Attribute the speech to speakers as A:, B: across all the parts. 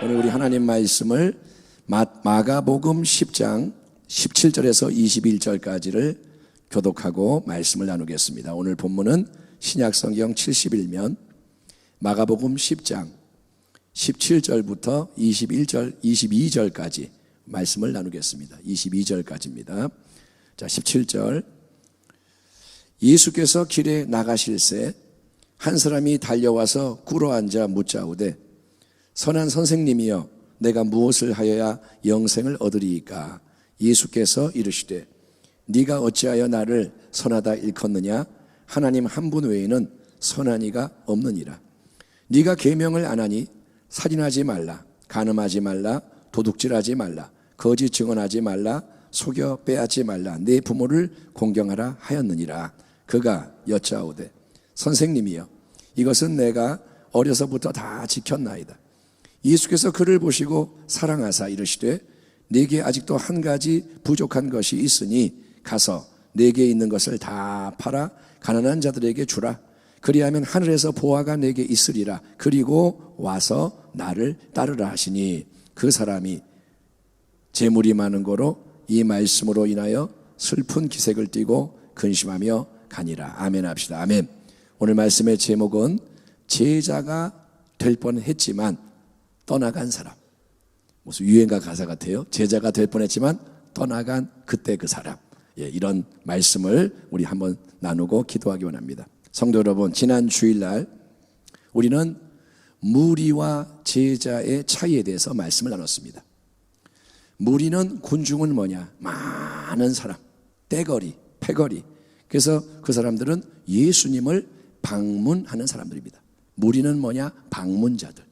A: 오늘 우리 하나님 말씀을 마가복음 10장 17절에서 21절까지를 교독하고 말씀을 나누겠습니다. 오늘 본문은 신약성경 71면 마가복음 10장 17절부터 22절까지 말씀을 나누겠습니다. 22절까지입니다. 자, 17절. 예수께서 길에 나가실새 한 사람이 달려와서 꿇어앉아 묻자오되 선한 선생님이여 내가 무엇을 하여야 영생을 얻으리이까? 예수께서 이르시되 네가 어찌하여 나를 선하다 일컫느냐? 하나님 한 분 외에는 선한 이가 없느니라. 네가 계명을 안 하니 살인하지 말라, 간음하지 말라, 도둑질하지 말라, 거짓 증언하지 말라, 속여 빼앗지 말라, 내 부모를 공경하라 하였느니라. 그가 여짜오되 선생님이여 이것은 내가 어려서부터 다 지켰나이다. 예수께서 그를 보시고 사랑하사 이르시되 네게 아직도 한 가지 부족한 것이 있으니 가서 네게 있는 것을 다 팔아 가난한 자들에게 주라. 그리하면 하늘에서 보화가 네게 있으리라. 그리고 와서 나를 따르라 하시니 그 사람이 재물이 많은 고로 이 말씀으로 인하여 슬픈 기색을 띠고 근심하며 가니라. 아멘 합시다. 아멘. 오늘 말씀의 제목은 제자가 될 뻔했지만 떠나간 사람. 무슨 유행가 가사 같아요. 제자가 될 뻔했지만 떠나간 그때 그 사람. 이런 말씀을 우리 한번 나누고 기도하기 원합니다. 성도 여러분, 지난 주일날 우리는 무리와 제자의 차이에 대해서 말씀을 나눴습니다. 무리는 군중은 뭐냐? 많은 사람, 떼거리, 패거리. 그래서 그 사람들은 예수님을 방문하는 사람들입니다. 무리는 뭐냐? 방문자들.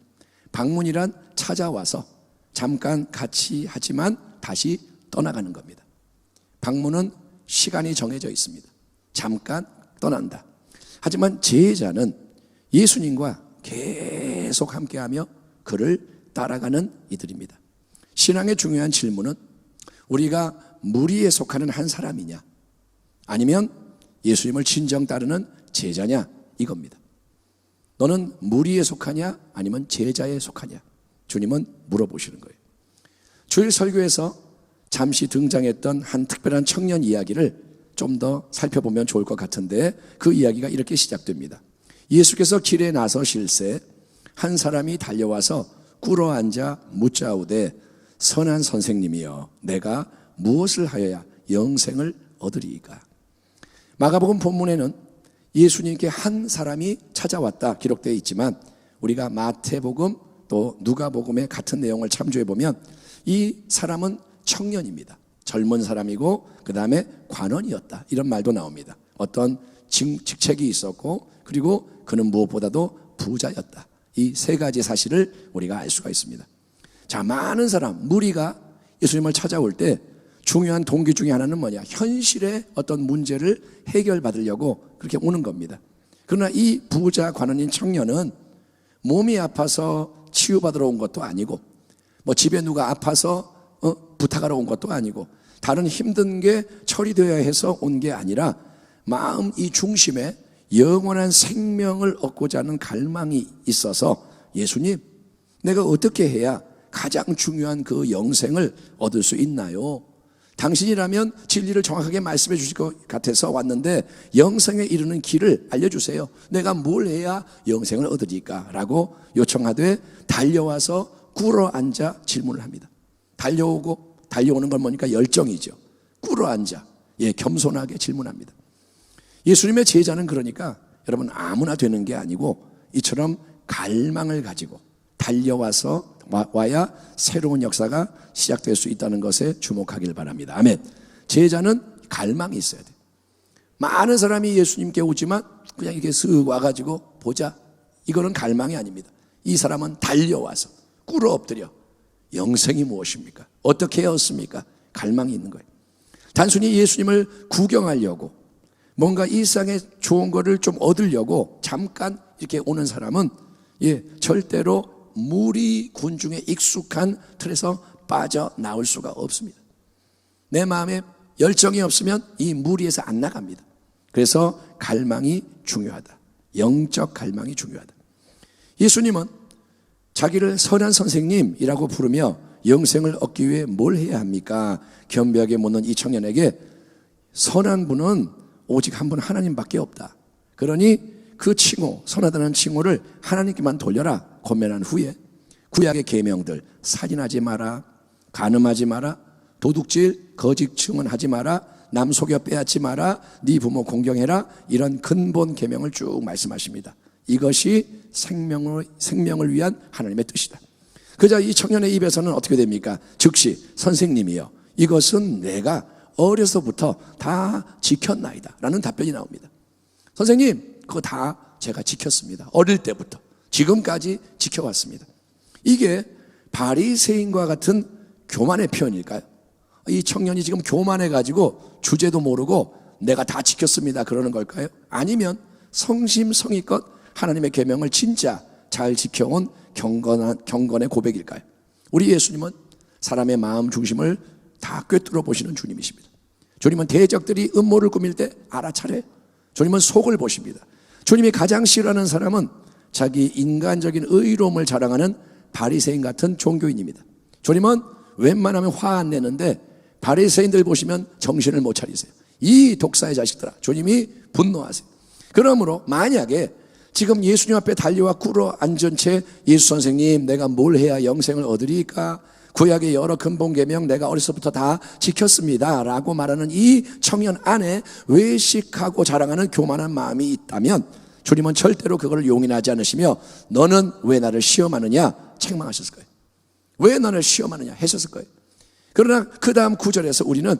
A: 방문이란 찾아와서 잠깐 같이 하지만 다시 떠나가는 겁니다. 방문은 시간이 정해져 있습니다. 잠깐 떠난다. 하지만 제자는 예수님과 계속 함께하며 그를 따라가는 이들입니다. 신앙의 중요한 질문은 우리가 무리에 속하는 한 사람이냐 아니면 예수님을 진정 따르는 제자냐 이겁니다. 너는 무리에 속하냐 아니면 제자에 속하냐? 주님은 물어보시는 거예요. 주일 설교에서 잠시 등장했던 한 특별한 청년 이야기를 좀 더 살펴보면 좋을 것 같은데 그 이야기가 이렇게 시작됩니다. 예수께서 길에 나서실새 한 사람이 달려와서 꿇어앉아 묻자오되 선한 선생님이여 내가 무엇을 하여야 영생을 얻으리이까? 마가복음 본문에는 예수님께 한 사람이 찾아왔다 기록되어 있지만 우리가 마태복음 또 누가복음의 같은 내용을 참조해 보면 이 사람은 청년입니다. 젊은 사람이고 그 다음에 관원이었다 이런 말도 나옵니다. 어떤 직책이 있었고 그리고 그는 무엇보다도 부자였다. 이 세 가지 사실을 우리가 알 수가 있습니다. 자, 많은 사람 무리가 예수님을 찾아올 때 중요한 동기 중에 하나는 뭐냐? 현실의 어떤 문제를 해결받으려고 그렇게 오는 겁니다. 그러나 이 부자 관원인 청년은 몸이 아파서 치유받으러 온 것도 아니고 뭐 집에 누가 아파서 부탁하러 온 것도 아니고 다른 힘든 게 처리되어야 해서 온 게 아니라 마음 이 중심에 영원한 생명을 얻고자 하는 갈망이 있어서 예수님 내가 어떻게 해야 가장 중요한 그 영생을 얻을 수 있나요? 당신이라면 진리를 정확하게 말씀해 주실 것 같아서 왔는데 영생에 이르는 길을 알려주세요. 내가 뭘 해야 영생을 얻으리까? 라고 요청하되 달려와서 꿇어앉아 질문을 합니다. 달려오는 건 뭐니까 열정이죠. 꿇어앉아 겸손하게 질문합니다. 예수님의 제자는 그러니까 여러분 아무나 되는 게 아니고 이처럼 갈망을 가지고 달려와서 와야 새로운 역사가 시작될 수 있다는 것에 주목하길 바랍니다. 아멘. 제자는 갈망이 있어야 돼요. 많은 사람이 예수님께 오지만 그냥 이렇게 쓱 와가지고 보자 이거는 갈망이 아닙니다. 이 사람은 달려와서 꿇어 엎드려 영생이 무엇입니까? 어떻게 얻습니까? 갈망이 있는 거예요. 단순히 예수님을 구경하려고 뭔가 일상에 좋은 거를 좀 얻으려고 잠깐 이렇게 오는 사람은 절대로 무리 군중에 익숙한 틀에서 빠져나올 수가 없습니다. 내 마음에 열정이 없으면 이 무리에서 안 나갑니다. 그래서 갈망이 중요하다. 영적 갈망이 중요하다. 예수님은 자기를 선한 선생님이라고 부르며 영생을 얻기 위해 뭘 해야 합니까? 겸비하게 묻는 이 청년에게 선한 분은 오직 한 분 하나님밖에 없다. 그러니 그 칭호, 선하다는 칭호를 하나님께만 돌려라 권면한 후에 구약의 계명들, 살인하지 마라, 간음하지 마라, 도둑질, 거짓 증언하지 마라, 남 속여 빼앗지 마라, 네 부모 공경해라, 이런 근본 계명을 쭉 말씀하십니다. 이것이 생명을 위한 하나님의 뜻이다. 그자 이 청년의 입에서는 어떻게 됩니까? 즉시 선생님이여, 이것은 내가 어려서부터 다 지켰나이다 라는 답변이 나옵니다. 선생님, 그거 다 제가 지켰습니다. 어릴 때부터 지금까지 지켜왔습니다. 이게 바리새인과 같은 교만의 표현일까요? 이 청년이 지금 교만해가지고 주제도 모르고 내가 다 지켰습니다 그러는 걸까요? 아니면 성심성의껏 하나님의 계명을 진짜 잘 지켜온 경건의 고백일까요? 우리 예수님은 사람의 마음 중심을 다 꿰뚫어 보시는 주님이십니다. 주님은 대적들이 음모를 꾸밀 때 알아차려요. 주님은 속을 보십니다. 주님이 가장 싫어하는 사람은 자기 인간적인 의로움을 자랑하는 바리새인 같은 종교인입니다. 주님은 웬만하면 화 안 내는데 바리새인들 보시면 정신을 못 차리세요. 이 독사의 자식들아, 주님이 분노하세요. 그러므로 만약에 지금 예수님 앞에 달려와 꿇어 앉은 채 예수 선생님, 내가 뭘 해야 영생을 얻으리까? 구약의 여러 근본 계명 내가 어려서부터 다 지켰습니다 라고 말하는 이 청년 안에 외식하고 자랑하는 교만한 마음이 있다면 주님은 절대로 그걸 용인하지 않으시며 너는 왜 나를 시험하느냐 책망하셨을 거예요. 왜 너를 시험하느냐 하셨을 거예요. 그러나 그 다음 구절에서 우리는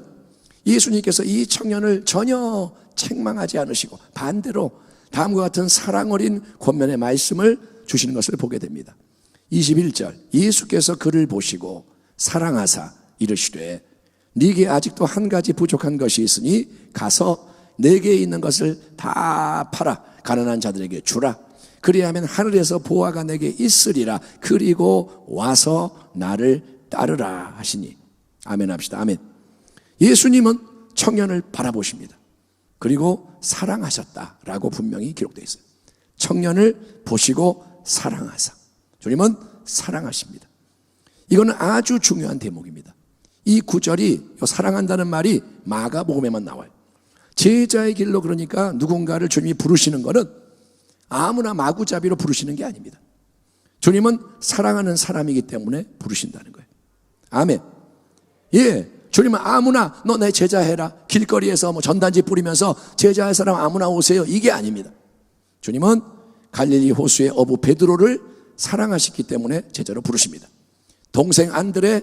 A: 예수님께서 이 청년을 전혀 책망하지 않으시고 반대로 다음과 같은 사랑 어린 권면의 말씀을 주시는 것을 보게 됩니다. 21절, 예수께서 그를 보시고 사랑하사 이르시되 네게 아직도 한 가지 부족한 것이 있으니 가서 네게 있는 것을 다 팔아 가난한 자들에게 주라. 그리하면 하늘에서 보화가 내게 있으리라. 그리고 와서 나를 따르라 하시니. 아멘 합시다. 아멘. 예수님은 청년을 바라보십니다. 그리고 사랑하셨다라고 분명히 기록되어 있어요. 청년을 보시고 사랑하사. 주님은 사랑하십니다. 이거는 아주 중요한 대목입니다. 이 구절이 사랑한다는 말이 마가복음에만 나와요. 제자의 길로, 그러니까 누군가를 주님이 부르시는 것은 아무나 마구잡이로 부르시는 게 아닙니다. 주님은 사랑하는 사람이기 때문에 부르신다는 거예요. 아멘. 예, 주님은 아무나 너 내 제자 해라, 길거리에서 전단지 뿌리면서 제자할 사람 아무나 오세요, 이게 아닙니다. 주님은 갈릴리 호수의 어부 베드로를 사랑하셨기 때문에 제자로 부르십니다. 동생 안드레,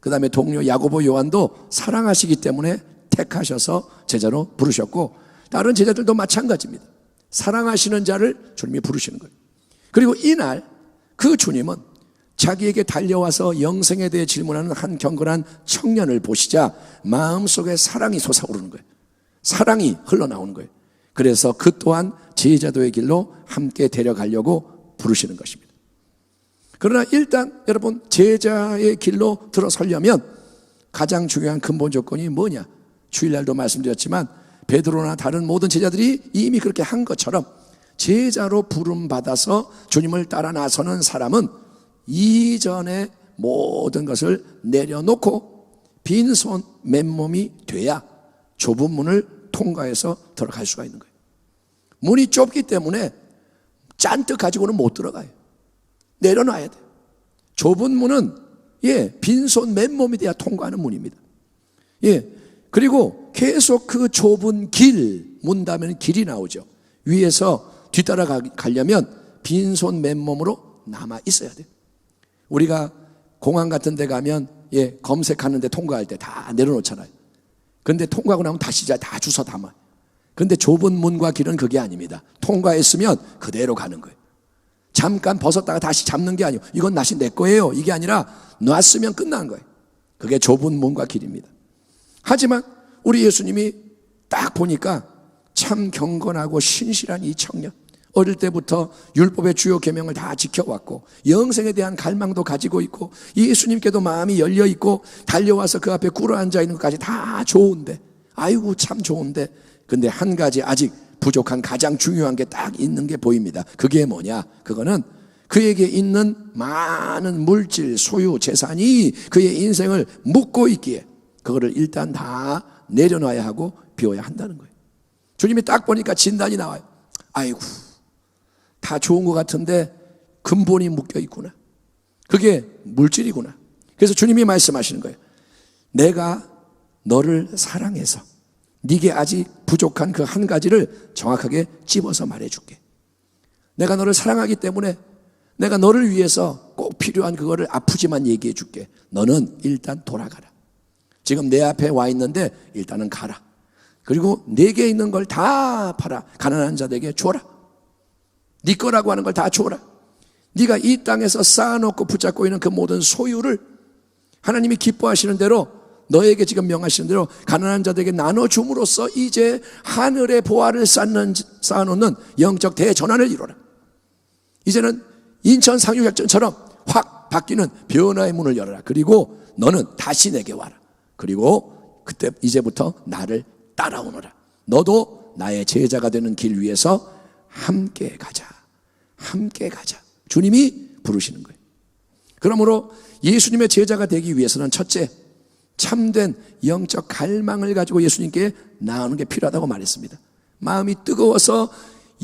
A: 그 다음에 동료 야고보 요한도 사랑하시기 때문에 택하셔서 제자로 부르셨고, 다른 제자들도 마찬가지입니다. 사랑하시는 자를 주님이 부르시는 거예요. 그리고 이날 그 주님은 자기에게 달려와서 영생에 대해 질문하는 한 경건한 청년을 보시자 마음속에 사랑이 솟아오르는 거예요. 사랑이 흘러나오는 거예요. 그래서 그 또한 제자도의 길로 함께 데려가려고 부르시는 것입니다. 그러나 일단 여러분, 제자의 길로 들어서려면 가장 중요한 근본 조건이 뭐냐? 주일날도 말씀드렸지만 베드로나 다른 모든 제자들이 이미 그렇게 한 것처럼 제자로 부름받아서 주님을 따라 나서는 사람은 이전의 모든 것을 내려놓고 빈손 맨몸이 돼야 좁은 문을 통과해서 들어갈 수가 있는 거예요. 문이 좁기 때문에 잔뜩 가지고는 못 들어가요. 내려놔야 돼요. 좁은 문은 빈손 맨몸이 돼야 통과하는 문입니다. 그리고 계속 그 좁은 길, 문 닫으면 길이 나오죠. 위에서 뒤따라 가려면 빈손 맨몸으로 남아 있어야 돼요. 우리가 공항 같은 데 가면 검색하는 데 통과할 때 다 내려놓잖아요. 그런데 통과하고 나면 다시 다 주워 담아요. 그런데 좁은 문과 길은 그게 아닙니다. 통과했으면 그대로 가는 거예요. 잠깐 벗었다가 다시 잡는 게 아니고 이건 다시 내 거예요, 이게 아니라 놨으면 끝난 거예요. 그게 좁은 문과 길입니다. 하지만 우리 예수님이 딱 보니까 참 경건하고 신실한 이 청년, 어릴 때부터 율법의 주요 계명을 다 지켜왔고 영생에 대한 갈망도 가지고 있고 예수님께도 마음이 열려있고 달려와서 그 앞에 꿇어 앉아있는 것까지 다 좋은데, 아이고 참 좋은데, 근데 한 가지 아직 부족한 가장 중요한 게 딱 있는 게 보입니다. 그게 뭐냐? 그거는 그에게 있는 많은 물질, 소유, 재산이 그의 인생을 묶고 있기에 그거를 일단 다 내려놔야 하고 비워야 한다는 거예요. 주님이 딱 보니까 진단이 나와요. 아이고, 다 좋은 것 같은데 근본이 묶여 있구나. 그게 물질이구나. 그래서 주님이 말씀하시는 거예요. 내가 너를 사랑해서 네게 아직 부족한 그 한 가지를 정확하게 집어서 말해줄게. 내가 너를 사랑하기 때문에 내가 너를 위해서 꼭 필요한 그거를 아프지만 얘기해 줄게. 너는 일단 돌아가라. 지금 내 앞에 와 있는데 일단은 가라. 그리고 내게 있는 걸 다 팔아 가난한 자들에게 줘라. 네 거라고 하는 걸 다 줘라. 네가 이 땅에서 쌓아놓고 붙잡고 있는 그 모든 소유를 하나님이 기뻐하시는 대로 너에게 지금 명하시는 대로 가난한 자들에게 나눠줌으로써 이제 하늘의 보화를 쌓아놓는 영적 대전환을 이루라. 이제는 인천 상륙작전처럼 확 바뀌는 변화의 문을 열어라. 그리고 너는 다시 내게 와라. 그리고 그때 이제부터 나를 따라오너라. 너도 나의 제자가 되는 길 위에서 함께 가자. 함께 가자. 주님이 부르시는 거예요. 그러므로 예수님의 제자가 되기 위해서는 첫째, 참된 영적 갈망을 가지고 예수님께 나오는 게 필요하다고 말했습니다. 마음이 뜨거워서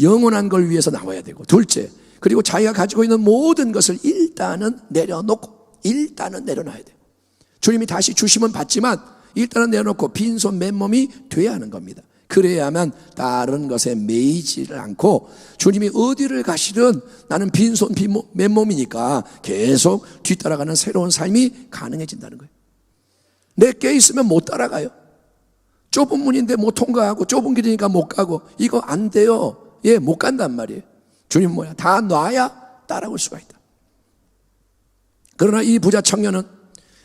A: 영원한 걸 위해서 나와야 되고, 둘째, 그리고 자기가 가지고 있는 모든 것을 일단은 내려놓고, 일단은 내려놔야 돼요. 주님이 다시 주시면 받지만 일단은 내려놓고 빈손 맨몸이 돼야 하는 겁니다. 그래야만 다른 것에 매이지를 않고 주님이 어디를 가시든 나는 빈손 맨몸이니까 계속 뒤따라가는 새로운 삶이 가능해진다는 거예요. 내게 있으면 못 따라가요. 좁은 문인데 못 통과하고 좁은 길이니까 못 가고 이거 안 돼요. 예, 못 간단 말이에요. 주님 뭐야? 다 놔야 따라올 수가 있다. 그러나 이 부자 청년은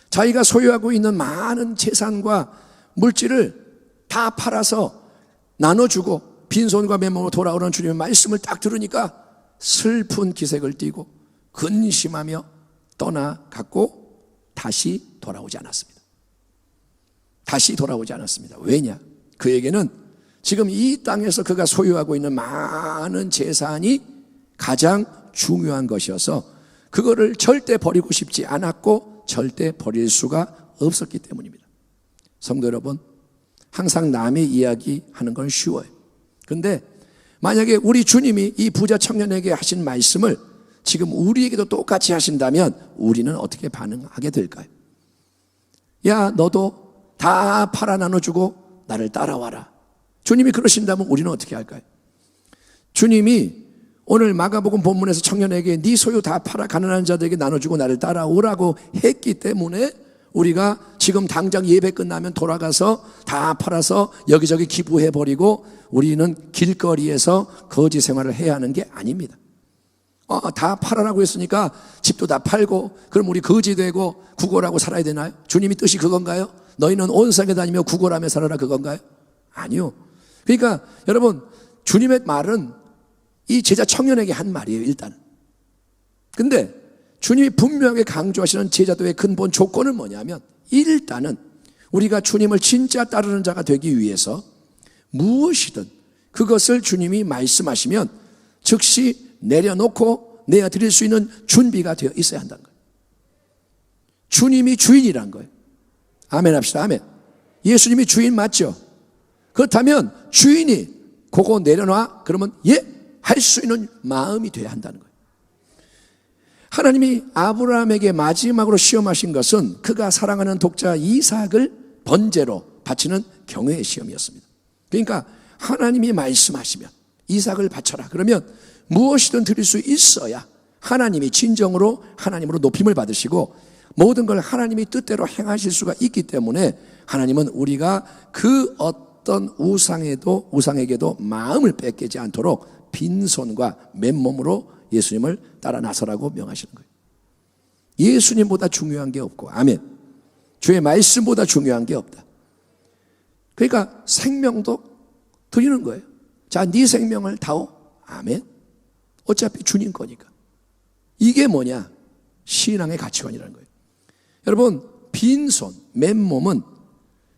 A: 자기가 소유하고 있는 많은 재산과 물질을 다 팔아서 나눠주고 빈손과 맨몸으로 돌아오는 주님의 말씀을 딱 들으니까 슬픈 기색을 띠고 근심하며 떠나갔고 다시 돌아오지 않았습니다. 다시 돌아오지 않았습니다. 왜냐? 그에게는 지금 이 땅에서 그가 소유하고 있는 많은 재산이 가장 중요한 것이어서 그거를 절대 버리고 싶지 않았고 절대 버릴 수가 없었기 때문입니다. 성도 여러분, 항상 남의 이야기 하는 건 쉬워요. 그런데 만약에 우리 주님이 이 부자 청년에게 하신 말씀을 지금 우리에게도 똑같이 하신다면 우리는 어떻게 반응하게 될까요? 야, 너도 다 팔아 나눠주고 나를 따라와라. 주님이 그러신다면 우리는 어떻게 할까요? 주님이 오늘 마가복음 본문에서 청년에게 네 소유 다 팔아 가난한 자들에게 나눠주고 나를 따라오라고 했기 때문에 우리가 지금 당장 예배 끝나면 돌아가서 다 팔아서 여기저기 기부해버리고 우리는 길거리에서 거지 생활을 해야 하는 게 아닙니다. 다 팔아라고 했으니까 집도 다 팔고 그럼 우리 거지 되고 구걸하고 살아야 되나요? 주님이 뜻이 그건가요? 너희는 온 세계 다니며 구걸하며 살아라 그건가요? 아니요. 그러니까 여러분, 주님의 말은 이 제자 청년에게 한 말이에요. 일단. 근데 주님이 분명하게 강조하시는 제자도의 근본 조건은 뭐냐면 일단은 우리가 주님을 진짜 따르는 자가 되기 위해서 무엇이든 그것을 주님이 말씀하시면 즉시 내려놓고 내어 드릴 수 있는 준비가 되어 있어야 한다는 거예요. 주님이 주인이란 거예요. 아멘 합시다. 아멘. 예수님이 주인 맞죠? 그렇다면 주인이 그거 내려놔 그러면 예? 할 수 있는 마음이 돼야 한다는 거예요. 하나님이 아브라함에게 마지막으로 시험하신 것은 그가 사랑하는 독자 이삭을 번제로 바치는 경외의 시험이었습니다. 그러니까 하나님이 말씀하시면 이삭을 바쳐라 그러면 무엇이든 드릴 수 있어야 하나님이 진정으로 하나님으로 높임을 받으시고 모든 걸 하나님이 뜻대로 행하실 수가 있기 때문에 하나님은 우리가 그 어떤 우상에게도 마음을 뺏기지 않도록 빈손과 맨몸으로 예수님을 따라 나서라고 명하시는 거예요. 예수님보다 중요한 게 없고 아멘. 주의 말씀보다 중요한 게 없다. 그러니까 생명도 드리는 거예요. 자, 네 생명을 다오. 아멘. 어차피 주님 거니까. 이게 뭐냐? 신앙의 가치관이라는 거예요. 여러분, 빈손, 맨몸은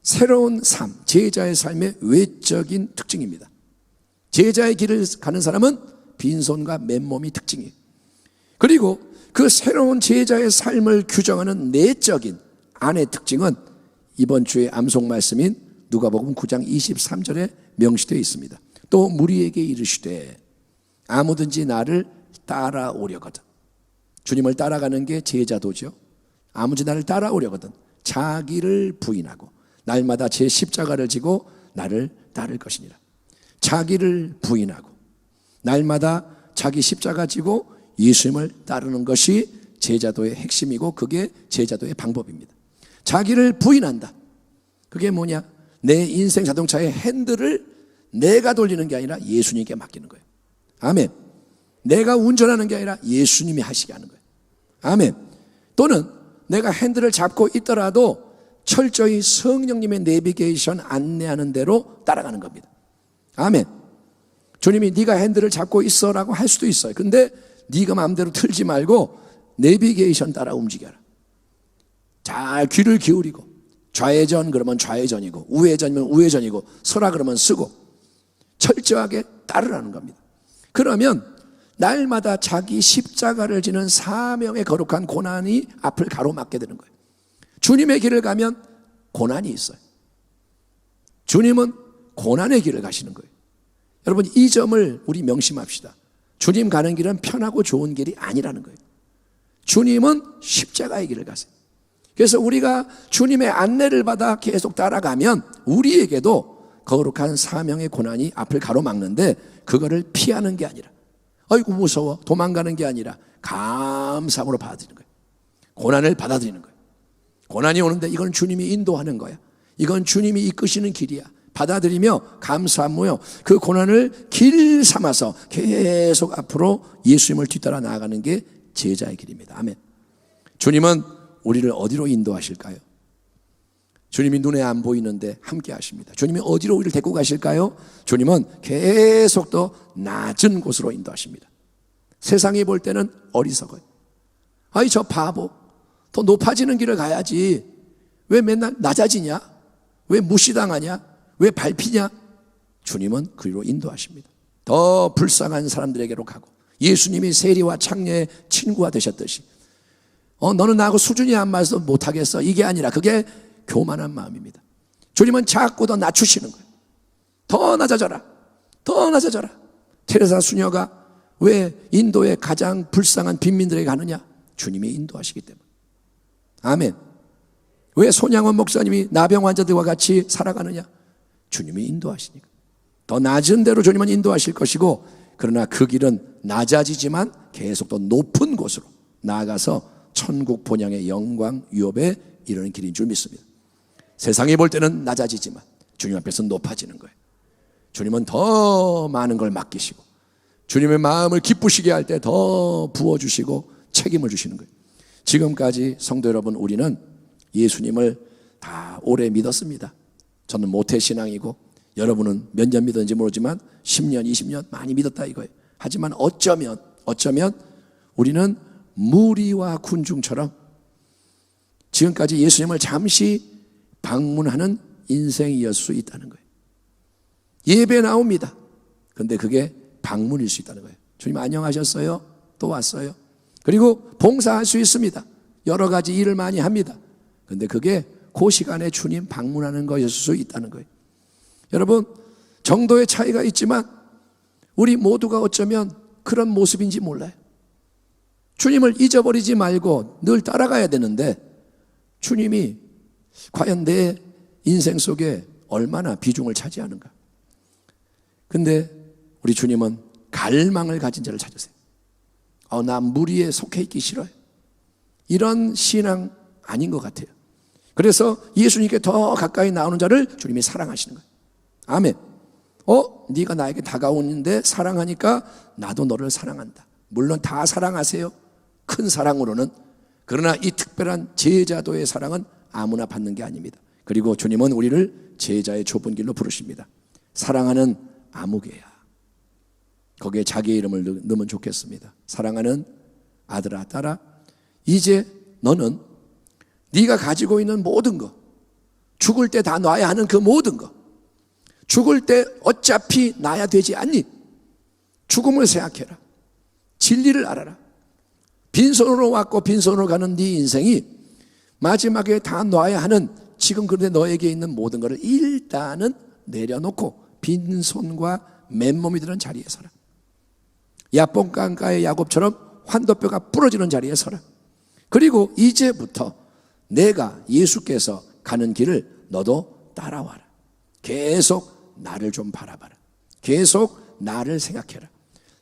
A: 새로운 삶, 제자의 삶의 외적인 특징입니다. 제자의 길을 가는 사람은 빈손과 맨몸이 특징이에요. 그리고 그 새로운 제자의 삶을 규정하는 내적인 안의 특징은 이번 주의 암송 말씀인 누가복음 9장 23절에 명시되어 있습니다. 또 무리에게 이르시되 아무든지 나를 따라오려거든. 주님을 따라가는 게 제자도죠. 아무든지 나를 따라오려거든 자기를 부인하고 날마다 제 십자가를 지고 나를 따를 것이니라. 자기를 부인하고 날마다 자기 십자가 지고 예수님을 따르는 것이 제자도의 핵심이고 그게 제자도의 방법입니다. 자기를 부인한다. 그게 뭐냐? 내 인생 자동차의 핸들을 내가 돌리는 게 아니라 예수님께 맡기는 거예요. 아멘. 내가 운전하는 게 아니라 예수님이 하시게 하는 거예요. 아멘. 또는 내가 핸들을 잡고 있더라도 철저히 성령님의 내비게이션 안내하는 대로 따라가는 겁니다. 아멘. 주님이 네가 핸들을 잡고 있어라고 할 수도 있어요. 근데 네가 마음대로 틀지 말고 내비게이션 따라 움직여라. 잘 귀를 기울이고 좌회전 그러면 좌회전이고 우회전이면 우회전이고 서라 그러면 쓰고 철저하게 따르라는 겁니다. 그러면 날마다 자기 십자가를 지는 사명의 거룩한 고난이 앞을 가로막게 되는 거예요. 주님의 길을 가면 고난이 있어요. 주님은 고난의 길을 가시는 거예요. 여러분 이 점을 우리 명심합시다. 주님 가는 길은 편하고 좋은 길이 아니라는 거예요. 주님은 십자가의 길을 가세요. 그래서 우리가 주님의 안내를 받아 계속 따라가면 우리에게도 거룩한 사명의 고난이 앞을 가로막는데 그거를 피하는 게 아니라 아이고 무서워 도망가는 게 아니라 감사함으로 받아들이는 거예요. 고난을 받아들이는 거예요. 고난이 오는데 이건 주님이 인도하는 거야. 이건 주님이 이끄시는 길이야. 받아들이며 감사하며 그 고난을 길 삼아서 계속 앞으로 예수님을 뒤따라 나아가는 게 제자의 길입니다. 아멘. 주님은 우리를 어디로 인도하실까요? 주님이 눈에 안 보이는데 함께 하십니다. 주님이 어디로 우리를 데리고 가실까요? 주님은 계속 더 낮은 곳으로 인도하십니다. 세상이 볼 때는 어리석어요. 아이 저 바보 더 높아지는 길을 가야지 왜 맨날 낮아지냐? 왜 무시당하냐? 왜 밟히냐? 주님은 그리로 인도하십니다. 더 불쌍한 사람들에게로 가고 예수님이 세리와 창녀의 친구가 되셨듯이 너는 나하고 수준이 안 맞아서 못하겠어 이게 아니라 그게 교만한 마음입니다. 주님은 자꾸 더 낮추시는 거예요. 더 낮아져라. 더 낮아져라. 테레사 수녀가 왜 인도의 가장 불쌍한 빈민들에게 가느냐? 주님이 인도하시기 때문에. 아멘. 왜 손양원 목사님이 나병 환자들과 같이 살아가느냐? 주님이 인도하시니까. 더 낮은 데로 주님은 인도하실 것이고 그러나 그 길은 낮아지지만 계속 더 높은 곳으로 나아가서 천국 본향의 영광 유업에 이르는 길인 줄 믿습니다. 세상이 볼 때는 낮아지지만 주님 앞에서 높아지는 거예요. 주님은 더 많은 걸 맡기시고 주님의 마음을 기쁘시게 할 때 더 부어주시고 책임을 주시는 거예요. 지금까지 성도 여러분 우리는 예수님을 다 오래 믿었습니다. 저는 모태신앙이고 여러분은 몇 년 믿었는지 모르지만 10년, 20년 많이 믿었다 이거예요. 하지만 어쩌면 우리는 무리와 군중처럼 지금까지 예수님을 잠시 방문하는 인생이었을 수 있다는 거예요. 예배 나옵니다. 근데 그게 방문일 수 있다는 거예요. 주님 안녕하셨어요? 또 왔어요? 그리고 봉사할 수 있습니다. 여러 가지 일을 많이 합니다. 근데 그게 그 시간에 주님 방문하는 것일 수 있다는 거예요. 여러분 정도의 차이가 있지만 우리 모두가 어쩌면 그런 모습인지 몰라요. 주님을 잊어버리지 말고 늘 따라가야 되는데 주님이 과연 내 인생 속에 얼마나 비중을 차지하는가. 근데 우리 주님은 갈망을 가진 자를 찾으세요. 나 무리에 속해 있기 싫어요. 이런 신앙 아닌 것 같아요. 그래서 예수님께 더 가까이 나오는 자를 주님이 사랑하시는 거예요. 아멘. 네가 나에게 다가오는데 사랑하니까 나도 너를 사랑한다. 물론 다 사랑하세요. 큰 사랑으로는. 그러나 이 특별한 제자도의 사랑은 아무나 받는 게 아닙니다. 그리고 주님은 우리를 제자의 좁은 길로 부르십니다. 사랑하는 아무개야. 거기에 자기의 이름을 넣으면 좋겠습니다. 사랑하는 아들아 딸아, 이제 너는 네가 가지고 있는 모든 거, 죽을 때 다 놔야 하는 그 모든 거, 죽을 때 어차피 나야 되지 않니? 죽음을 생각해라. 진리를 알아라. 빈손으로 왔고 빈손으로 가는 네 인생이 마지막에 다 놔야 하는 지금 그런데 너에게 있는 모든 것을 일단은 내려놓고 빈손과 맨몸이 드는 자리에 서라. 야복강가의 야곱처럼 환도뼈가 부러지는 자리에 서라. 그리고 이제부터 내가 예수께서 가는 길을 너도 따라와라. 계속 나를 좀 바라봐라. 계속 나를 생각해라.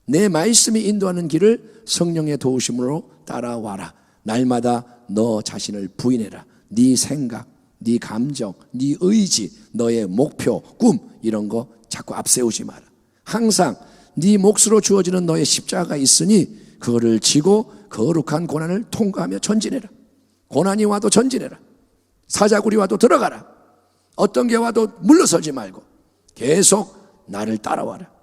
A: 내 말씀이 인도하는 길을 성령의 도우심으로 따라와라. 날마다 너 자신을 부인해라. 네 생각, 네 감정, 네 의지, 너의 목표, 꿈 이런 거 자꾸 앞세우지 마라. 항상 네 몫으로 주어지는 너의 십자가가 있으니 그거를 지고 거룩한 고난을 통과하며 전진해라. 고난이 와도 전진해라. 사자굴이 와도 들어가라. 어떤 게 와도 물러서지 말고 계속 나를 따라와라.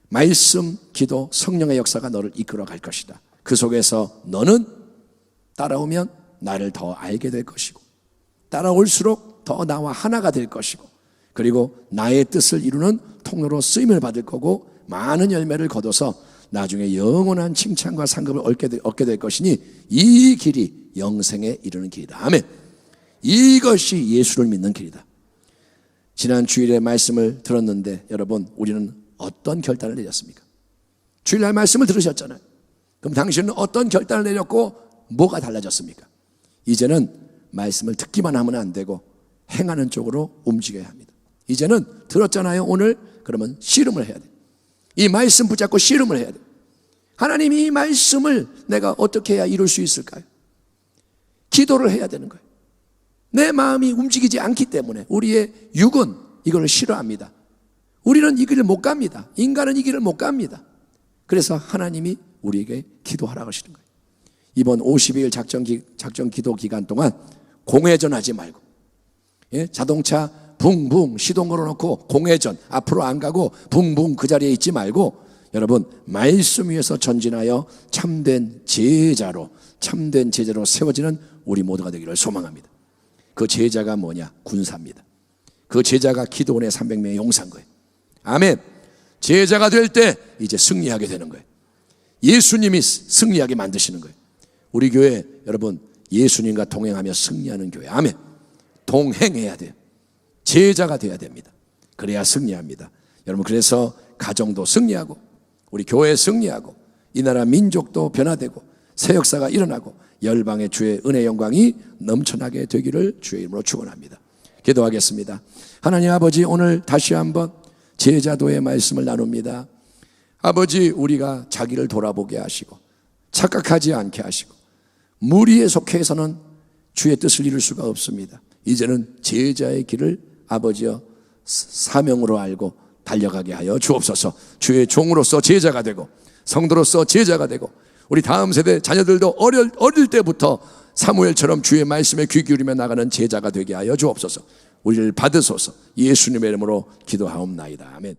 A: 말씀, 기도, 성령의 역사가 너를 이끌어 갈 것이다. 그 속에서 너는 따라오면 나를 더 알게 될 것이고 따라올수록 더 나와 하나가 될 것이고 그리고 나의 뜻을 이루는 통로로 쓰임을 받을 거고 많은 열매를 거둬서 나중에 영원한 칭찬과 상급을 얻게 될 것이니 이 길이 영생에 이르는 길이다. 아멘. 이것이 예수를 믿는 길이다. 지난 주일에 말씀을 들었는데 여러분 우리는 어떤 결단을 내렸습니까? 주일날 말씀을 들으셨잖아요. 그럼 당신은 어떤 결단을 내렸고 뭐가 달라졌습니까? 이제는 말씀을 듣기만 하면 안 되고 행하는 쪽으로 움직여야 합니다. 이제는 들었잖아요 오늘. 그러면 씨름을 해야 돼요. 이 말씀 붙잡고 씨름을 해야 돼요. 하나님 이 말씀을 내가 어떻게 해야 이룰 수 있을까요? 기도를 해야 되는 거예요. 내 마음이 움직이지 않기 때문에 우리의 육은 이걸 싫어합니다. 우리는 이 길을 못 갑니다. 인간은 이 길을 못 갑니다. 그래서 하나님이 우리에게 기도하라고 하시는 거예요. 이번 52일 작전 기도 기간 동안 공회전하지 말고 자동차 붕붕 시동 걸어놓고 공회전 앞으로 안 가고 붕붕 그 자리에 있지 말고 여러분 말씀 위에서 전진하여 참된 제자로 세워지는 우리 모두가 되기를 소망합니다. 그 제자가 뭐냐? 군사입니다. 그 제자가 기도원의 300명의 용사인 거예요. 아멘. 제자가 될 때 이제 승리하게 되는 거예요. 예수님이 승리하게 만드시는 거예요. 우리 교회 여러분 예수님과 동행하며 승리하는 교회. 아멘. 동행해야 돼요. 제자가 돼야 됩니다. 그래야 승리합니다. 여러분 그래서 가정도 승리하고 우리 교회 승리하고 이 나라 민족도 변화되고 새 역사가 일어나고 열방의 주의 은혜 영광이 넘쳐나게 되기를 주의 이름으로 축원합니다. 기도하겠습니다. 하나님 아버지 오늘 다시 한번 제자도의 말씀을 나눕니다. 아버지 우리가 자기를 돌아보게 하시고 착각하지 않게 하시고 무리에 속해서는 주의 뜻을 이룰 수가 없습니다. 이제는 제자의 길을 아버지여 사명으로 알고 달려가게 하여 주옵소서. 주의 종으로서 제자가 되고 성도로서 제자가 되고 우리 다음 세대 자녀들도 어릴 때부터 사무엘처럼 주의 말씀에 귀 기울이며 나가는 제자가 되게 하여 주옵소서. 우리를 받으소서. 예수님의 이름으로 기도하옵나이다. 아멘.